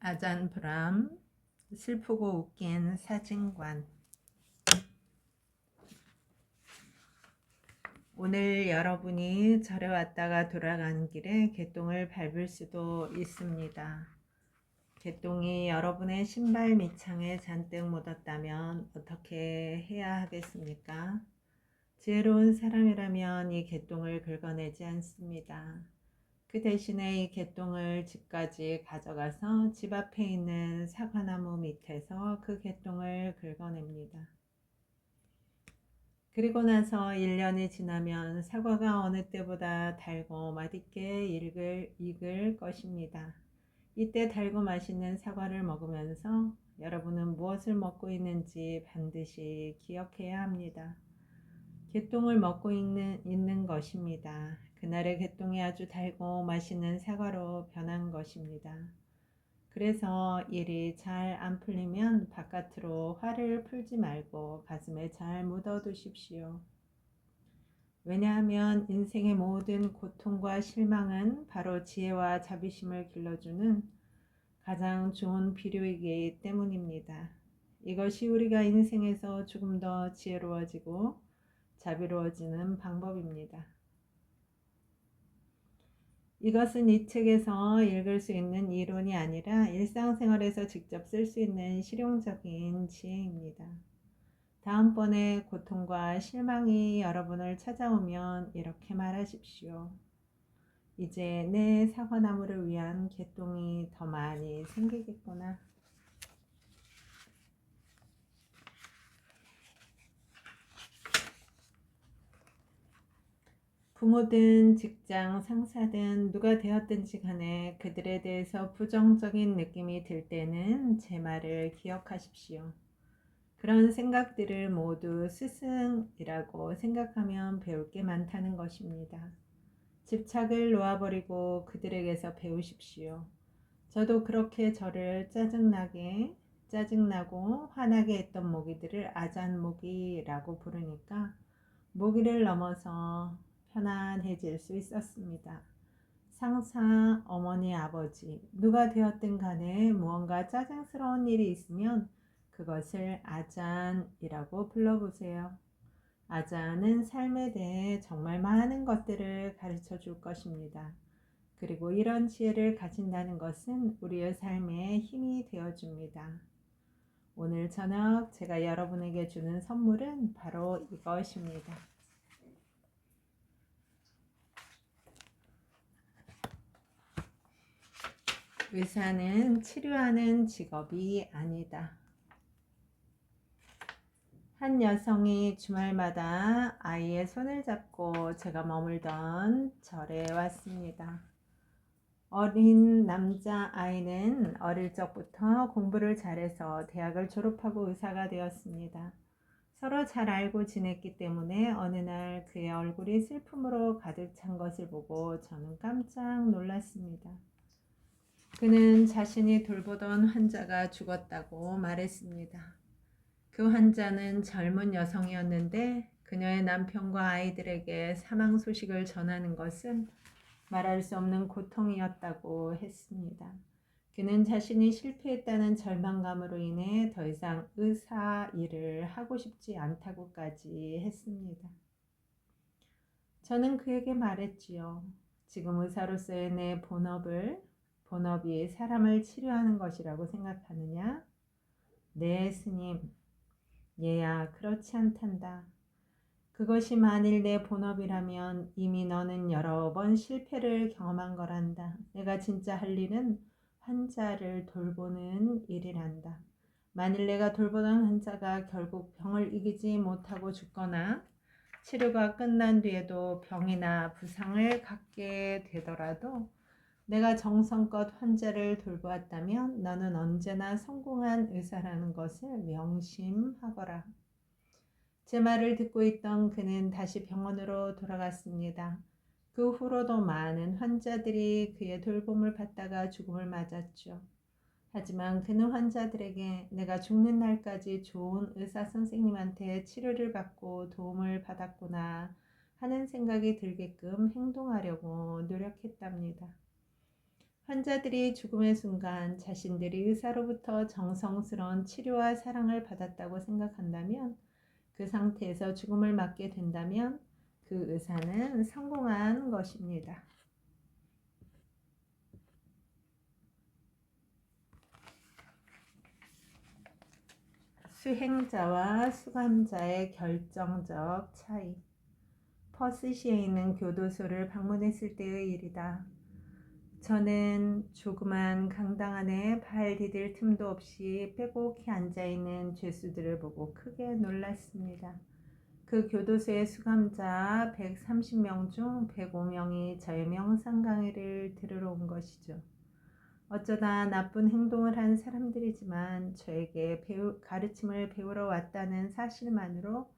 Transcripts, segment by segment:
아잔 브람 슬프고 웃긴 사진관. 오늘 여러분이 절에 왔다가 돌아가는 길에 개똥을 밟을 수도 있습니다. 개똥이 여러분의 신발 밑창에 잔뜩 묻었다면 어떻게 해야 하겠습니까? 지혜로운 사람이라면 이 개똥을 긁어내지 않습니다. 그 대신에 이 개똥을 집까지 가져가서 집 앞에 있는 사과나무 밑에서 그 개똥을 긁어냅니다. 그리고 나서 1년이 지나면 사과가 어느 때보다 달고 맛있게 익을 것입니다. 이때 달고 맛있는 사과를 먹으면서 여러분은 무엇을 먹고 있는지 반드시 기억해야 합니다. 개똥을 먹고 있는 것입니다. 그날의 개똥이 아주 달고 맛있는 사과로 변한 것입니다. 그래서 일이 잘 안 풀리면 바깥으로 화를 풀지 말고 가슴에 잘 묻어두십시오. 왜냐하면 인생의 모든 고통과 실망은 바로 지혜와 자비심을 길러주는 가장 좋은 비료이기 때문입니다. 이것이 우리가 인생에서 조금 더 지혜로워지고 자비로워지는 방법입니다. 이것은 이 책에서 읽을 수 있는 이론이 아니라 일상생활에서 직접 쓸 수 있는 실용적인 지혜입니다. 다음번에 고통과 실망이 여러분을 찾아오면 이렇게 말하십시오. 이제 내 사과나무를 위한 개똥이 더 많이 생기겠구나. 부모든 직장 상사든 누가 되었든지 간에 그들에 대해서 부정적인 느낌이 들 때는 제 말을 기억하십시오. 그런 생각들을 모두 스승이라고 생각하면 배울 게 많다는 것입니다. 집착을 놓아버리고 그들에게서 배우십시오. 저도 그렇게 저를 짜증나고 화나게 했던 모기들을 아잔모기라고 부르니까 모기를 넘어서 편안해질 수 있었습니다. 상사, 어머니, 아버지, 누가 되었든 간에 무언가 짜증스러운 일이 있으면 그것을 아잔이라고 불러보세요. 아잔은 삶에 대해 정말 많은 것들을 가르쳐 줄 것입니다. 그리고 이런 지혜를 가진다는 것은 우리의 삶에 힘이 되어 줍니다. 오늘 저녁 제가 여러분에게 주는 선물은 바로 이것입니다. 의사는 치료하는 직업이 아니다. 한 여성이 주말마다 아이의 손을 잡고 제가 머물던 절에 왔습니다. 어린 남자 아이는 어릴 적부터 공부를 잘해서 대학을 졸업하고 의사가 되었습니다. 서로 잘 알고 지냈기 때문에 어느 날 그의 얼굴이 슬픔으로 가득 찬 것을 보고 저는 깜짝 놀랐습니다. 그는 자신이 돌보던 환자가 죽었다고 말했습니다. 그 환자는 젊은 여성이었는데 그녀의 남편과 아이들에게 사망 소식을 전하는 것은 말할 수 없는 고통이었다고 했습니다. 그는 자신이 실패했다는 절망감으로 인해 더 이상 의사 일을 하고 싶지 않다고까지 했습니다. 저는 그에게 말했지요. 지금 의사로서의 내 본업이 사람을 치료하는 것이라고 생각하느냐? 네, 스님. 얘야, 그렇지 않단다. 그것이 만일 내 본업이라면 이미 너는 여러 번 실패를 경험한 거란다. 내가 진짜 할 일은 환자를 돌보는 일이란다. 만일 내가 돌보던 환자가 결국 병을 이기지 못하고 죽거나 치료가 끝난 뒤에도 병이나 부상을 갖게 되더라도 내가 정성껏 환자를 돌보았다면 너는 언제나 성공한 의사라는 것을 명심하거라. 제 말을 듣고 있던 그는 다시 병원으로 돌아갔습니다. 그 후로도 많은 환자들이 그의 돌봄을 받다가 죽음을 맞았죠. 하지만 그는 환자들에게 내가 죽는 날까지 좋은 의사 선생님한테 치료를 받고 도움을 받았구나 하는 생각이 들게끔 행동하려고 노력했답니다. 환자들이 죽음의 순간 자신들이 의사로부터 정성스러운 치료와 사랑을 받았다고 생각한다면, 그 상태에서 죽음을 맞게 된다면 그 의사는 성공한 것입니다. 수행자와 수감자의 결정적 차이. 퍼스시에 있는 교도소를 방문했을 때의 일이다. 저는 조그만 강당 안에 발 디딜 틈도 없이 빼곡히 앉아있는 죄수들을 보고 크게 놀랐습니다. 그 교도소의 수감자 130명 중 105명이 저의 명상 강의를 들으러 온 것이죠. 어쩌다 나쁜 행동을 한 사람들이지만 저에게 가르침을 배우러 왔다는 사실만으로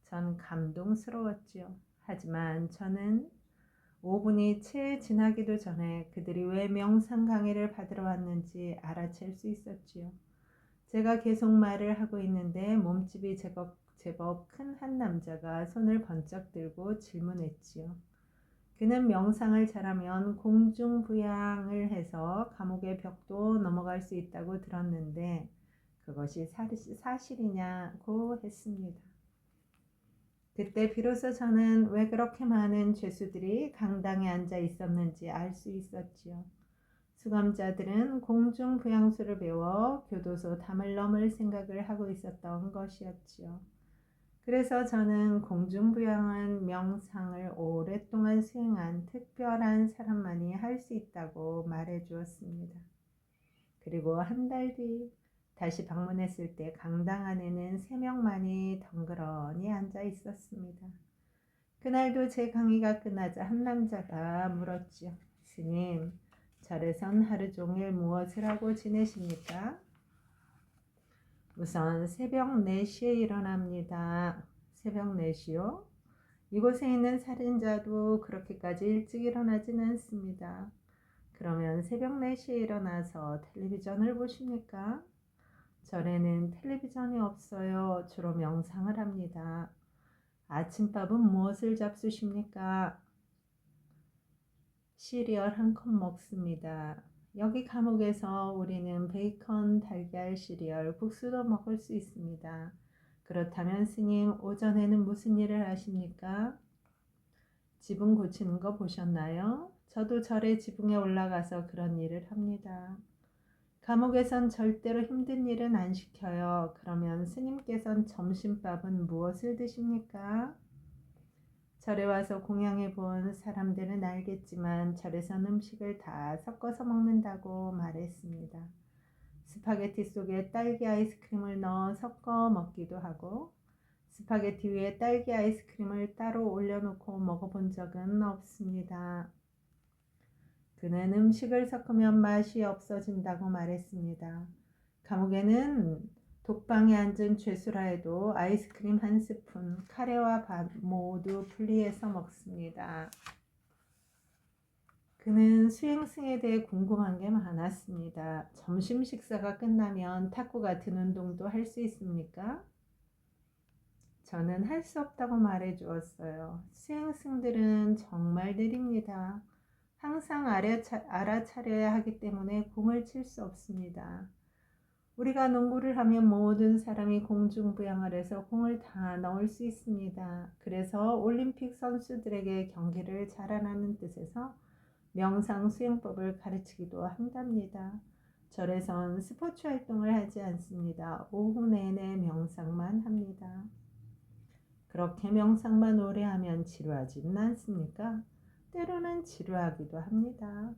전 감동스러웠지요. 하지만 저는 5분이 채 지나기도 전에 그들이 왜 명상 강의를 받으러 왔는지 알아챌 수 있었지요. 제가 계속 말을 하고 있는데 몸집이 제법 큰 한 남자가 손을 번쩍 들고 질문했지요. 그는 명상을 잘하면 공중부양을 해서 감옥의 벽도 넘어갈 수 있다고 들었는데 그것이 사실이냐고 했습니다. 그때 비로소 저는 왜 그렇게 많은 죄수들이 강당에 앉아 있었는지 알 수 있었지요. 수감자들은 공중부양수를 배워 교도소 담을 넘을 생각을 하고 있었던 것이었지요. 그래서 저는 공중부양은 명상을 오랫동안 수행한 특별한 사람만이 할 수 있다고 말해 주었습니다. 그리고 한 달 뒤 다시 방문했을 때 강당 안에는 3명만이 덩그러니 앉아 있었습니다. 그날도 제 강의가 끝나자 한 남자가 물었지요. 스님, 절에선 하루 종일 무엇을 하고 지내십니까? 우선 새벽 4시에 일어납니다. 새벽 4시요? 이곳에 있는 살인자도 그렇게까지 일찍 일어나지는 않습니다. 그러면 새벽 4시에 일어나서 텔레비전을 보십니까? 절에는 텔레비전이 없어요. 주로 명상을 합니다. 아침밥은 무엇을 잡수십니까? 시리얼 한 컵 먹습니다. 여기 감옥에서 우리는 베이컨, 달걀, 시리얼, 국수도 먹을 수 있습니다. 그렇다면 스님, 오전에는 무슨 일을 하십니까? 지붕 고치는 거 보셨나요? 저도 절의 지붕에 올라가서 그런 일을 합니다. 감옥에선 절대로 힘든 일은 안 시켜요. 그러면 스님께선 점심밥은 무엇을 드십니까? 절에 와서 공양해 본 사람들은 알겠지만 절에선 음식을 다 섞어서 먹는다고 말했습니다. 스파게티 속에 딸기 아이스크림을 넣어 섞어 먹기도 하고 스파게티 위에 딸기 아이스크림을 따로 올려놓고 먹어본 적은 없습니다. 그는 음식을 섞으면 맛이 없어진다고 말했습니다. 감옥에는 독방에 앉은 죄수라 해도 아이스크림 한 스푼, 카레와 밥 모두 분리해서 먹습니다. 그는 수행승에 대해 궁금한 게 많았습니다. 점심 식사가 끝나면 탁구 같은 운동도 할 수 있습니까? 저는 할 수 없다고 말해 주었어요. 수행승들은 정말 느립니다. 항상 알아차려야 하기 때문에 공을 칠 수 없습니다. 우리가 농구를 하면 모든 사람이 공중부양을 해서 공을 다 넣을 수 있습니다. 그래서 올림픽 선수들에게 경기를 잘하라는 뜻에서 명상 수행법을 가르치기도 한답니다. 절에선 스포츠 활동을 하지 않습니다. 오후 내내 명상만 합니다. 그렇게 명상만 오래 하면 지루하지는 않습니까? 때로는 지루하기도 합니다.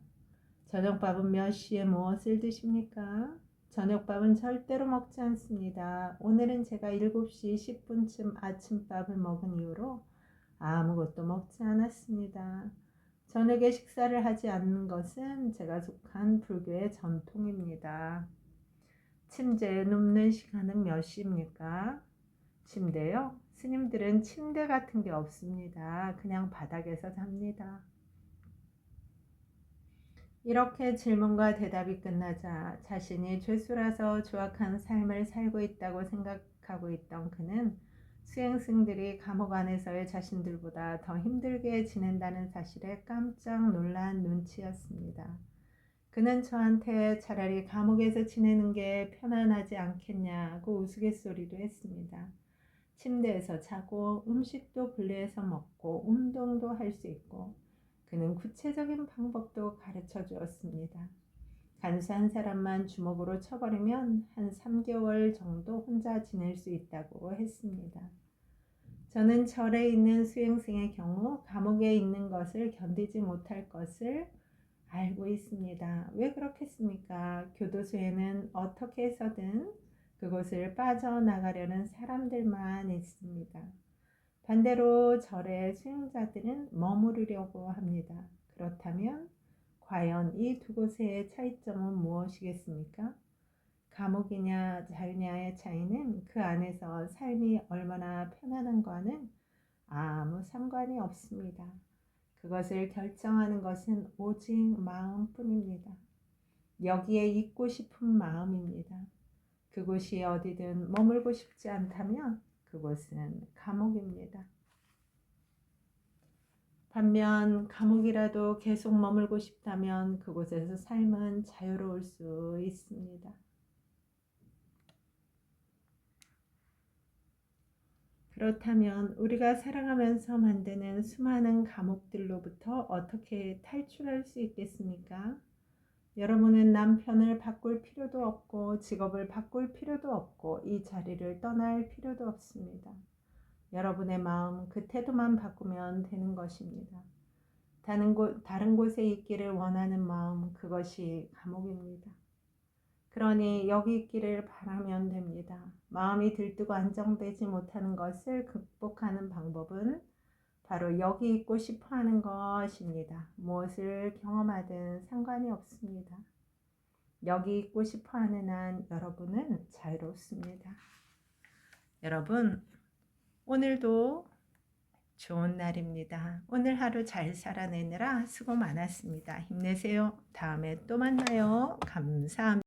저녁밥은 몇 시에 무엇을 드십니까? 저녁밥은 절대로 먹지 않습니다. 오늘은 제가 7시 10분쯤 아침밥을 먹은 이후로 아무것도 먹지 않았습니다. 저녁에 식사를 하지 않는 것은 제가 속한 불교의 전통입니다. 침대에 눕는 시간은 몇 시입니까? 침대요? 스님들은 침대 같은 게 없습니다. 그냥 바닥에서 잡니다. 이렇게 질문과 대답이 끝나자 자신이 죄수라서 조악한 삶을 살고 있다고 생각하고 있던 그는 수행승들이 감옥 안에서의 자신들보다 더 힘들게 지낸다는 사실에 깜짝 놀란 눈치였습니다. 그는 저한테 차라리 감옥에서 지내는 게 편안하지 않겠냐고 우스갯소리도 했습니다. 침대에서 자고 음식도 분리해서 먹고 운동도 할 수 있고 그는 구체적인 방법도 가르쳐 주었습니다. 간수한 사람만 주먹으로 쳐버리면 한 3개월 정도 혼자 지낼 수 있다고 했습니다. 저는 절에 있는 수행생의 경우 감옥에 있는 것을 견디지 못할 것을 알고 있습니다. 왜 그렇겠습니까? 교도소에는 어떻게 해서든 그곳을 빠져나가려는 사람들만 있습니다. 반대로 절의 수행자들은 머무르려고 합니다. 그렇다면 과연 이 두 곳의 차이점은 무엇이겠습니까? 감옥이냐 자유냐의 차이는 그 안에서 삶이 얼마나 편안한가는 아무 상관이 없습니다. 그것을 결정하는 것은 오직 마음뿐입니다. 여기에 있고 싶은 마음입니다. 그곳이 어디든 머물고 싶지 않다면 그곳은 감옥입니다. 반면 감옥이라도 계속 머물고 싶다면 그곳에서 삶은 자유로울 수 있습니다. 그렇다면 우리가 살아가면서 만드는 수많은 감옥들로부터 어떻게 탈출할 수 있겠습니까? 여러분은 남편을 바꿀 필요도 없고 직업을 바꿀 필요도 없고 이 자리를 떠날 필요도 없습니다. 여러분의 마음 그 태도만 바꾸면 되는 것입니다. 다른 곳에 있기를 원하는 마음 그것이 감옥입니다. 그러니 여기 있기를 바라면 됩니다. 마음이 들뜨고 안정되지 못하는 것을 극복하는 방법은 바로 여기 있고 싶어 하는 것입니다. 무엇을 경험하든 상관이 없습니다. 여기 있고 싶어 하는 한 여러분은 자유롭습니다. 여러분, 오늘도 좋은 날입니다. 오늘 하루 잘 살아내느라 수고 많았습니다. 힘내세요. 다음에 또 만나요. 감사합니다.